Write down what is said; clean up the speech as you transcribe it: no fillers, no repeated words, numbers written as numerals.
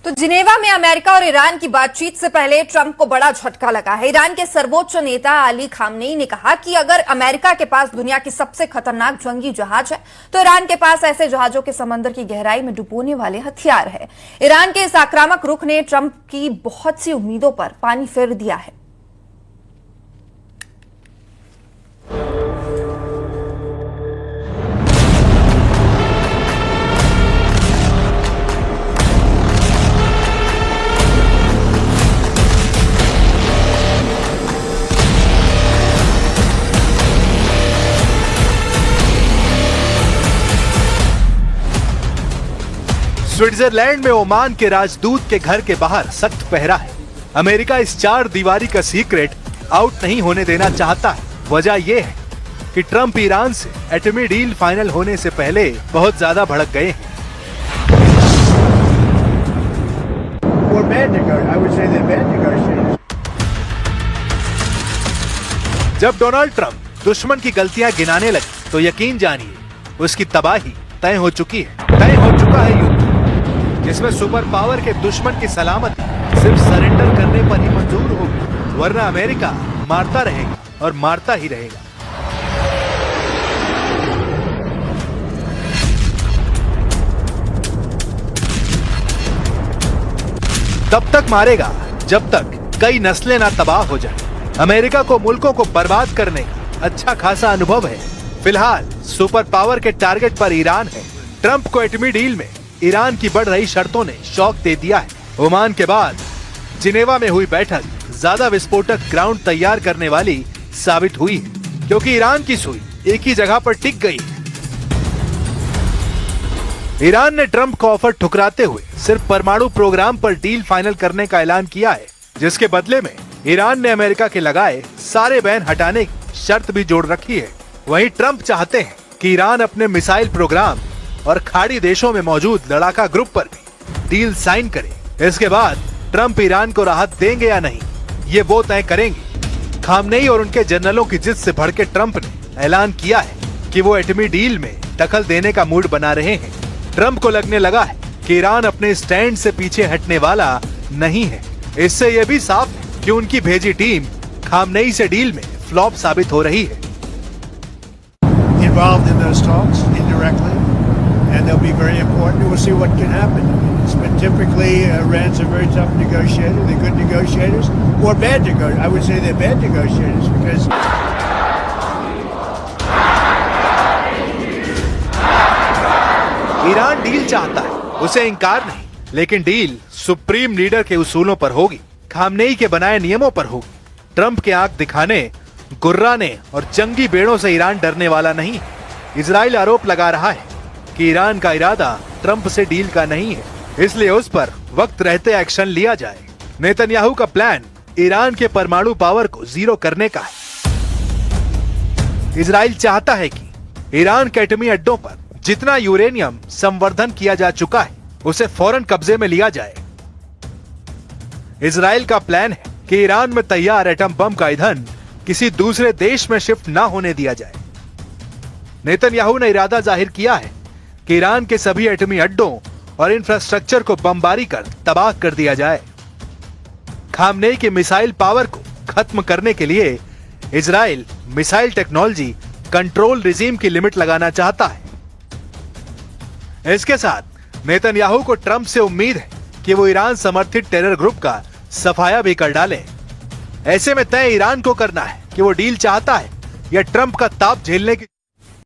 तो जिनेवा में अमेरिका और ईरान की बातचीत से पहले ट्रंप को बड़ा झटका लगा है। ईरान के सर्वोच्च नेता अली खामनेई ने कहा कि अगर अमेरिका के पास दुनिया की सबसे खतरनाक जंगी जहाज है तो ईरान के पास ऐसे जहाजों के समंदर की गहराई में डुबोने वाले हथियार है। ईरान के इस आक्रामक रुख ने ट्रंप की बहुत सी उम्मीदों पर पानी फेर दिया है। स्विट्जरलैंड में ओमान के राजदूत के घर के बाहर सख्त पहरा है। अमेरिका इस 4 दीवारी का सीक्रेट आउट नहीं होने देना चाहता है। वजह यह है कि ट्रंप ईरान से एटमी डील फाइनल होने से पहले बहुत ज्यादा भड़क गए हैं। जब डोनाल्ड ट्रंप दुश्मन की गलतियां गिनाने लगे तो यकीन जानिए उसकी तबाही तय हो चुकी है। तय हो चुका है युद्ध जिसमें सुपर पावर के दुश्मन की सलामती सिर्फ सरेंडर करने पर ही मंजूर होगी, वरना अमेरिका मारता रहेगा और मारता ही रहेगा। तब तक मारेगा जब तक कई नस्लें ना तबाह हो जाए। अमेरिका को मुल्कों को बर्बाद करने का अच्छा खासा अनुभव है। फिलहाल सुपर पावर के टारगेट पर ईरान है। ट्रंप को एटमी डील में ईरान की बढ़ रही शर्तों ने शॉक दे दिया है। ओमान के बाद जिनेवा में हुई बैठक ज्यादा विस्फोटक ग्राउंड तैयार करने वाली साबित हुई है, क्योंकि ईरान की सुई एक ही जगह पर टिक गई है। ईरान ने ट्रंप का ऑफर ठुकराते हुए सिर्फ परमाणु प्रोग्राम पर डील फाइनल करने का ऐलान किया है, जिसके बदले में ईरान ने अमेरिका के लगाए सारे बैन हटाने की शर्त भी जोड़ रखी है। वहीं ट्रंप चाहते हैं कि ईरान अपने मिसाइल प्रोग्राम और खाड़ी देशों में मौजूद लड़ाका ग्रुप पर भी डील साइन करे। इसके बाद ट्रंप ईरान को राहत देंगे या नहीं, ये वो तय करेंगे। खामनेई और उनके जनरलों की जिद से भड़के ट्रंप ने ऐलान किया है कि वो एटमी डील में दखल देने का मूड बना रहे हैं। ट्रंप को लगने लगा है कि ईरान अपने स्टैंड से पीछे हटने वाला नहीं है। इससे यह भी साफ है कि उनकी भेजी टीम खामनेई से डील में फ्लॉप साबित हो रही है। And they'll be very important. We'll see what can happen. But typically, Iran's a very tough negotiator. They're good negotiators, or bad negotiators. I would say they're bad negotiators because. Iran deal चाहता है, उसे इंकार नहीं, लेकिन deal supreme leader के उसूलों पर होगी, खामनेई के बनाए नियमों पर होगी। ट्रंप के आंख दिखाने, गुर्राने और जंगी बेड़ों से ईरान डरने वाला नहीं। इजराइल आरोप लगा रहा है कि ईरान का इरादा ट्रंप से डील का नहीं है, इसलिए उस पर वक्त रहते एक्शन लिया जाए। नेतन्याहू का प्लान ईरान के परमाणु पावर को जीरो करने का है। इजराइल चाहता है कि ईरान के एटमी अड्डों पर जितना यूरेनियम संवर्धन किया जा चुका है उसे फौरन कब्जे में लिया जाए। इजराइल का प्लान है कि ईरान में तैयार एटम बम का ईंधन किसी दूसरे देश में शिफ्ट न होने दिया जाए। नेतन्याहू ने इरादा जाहिर किया है कि ईरान के सभी एटमी अड्डों और इंफ्रास्ट्रक्चर को बमबारी कर तबाह कर दिया जाए। खामनेई के मिसाइल पावर को खत्म करने के लिए Israel missile technology control regime की लिमिट लगाना चाहता है। इसके साथ नेतन्याहू को ट्रंप से उम्मीद है कि वो ईरान समर्थित टेरर ग्रुप का सफाया भी कर डाले। ऐसे में तय ईरान को करना है कि वो डील चाहता है या ट्रंप का ताप झेलने की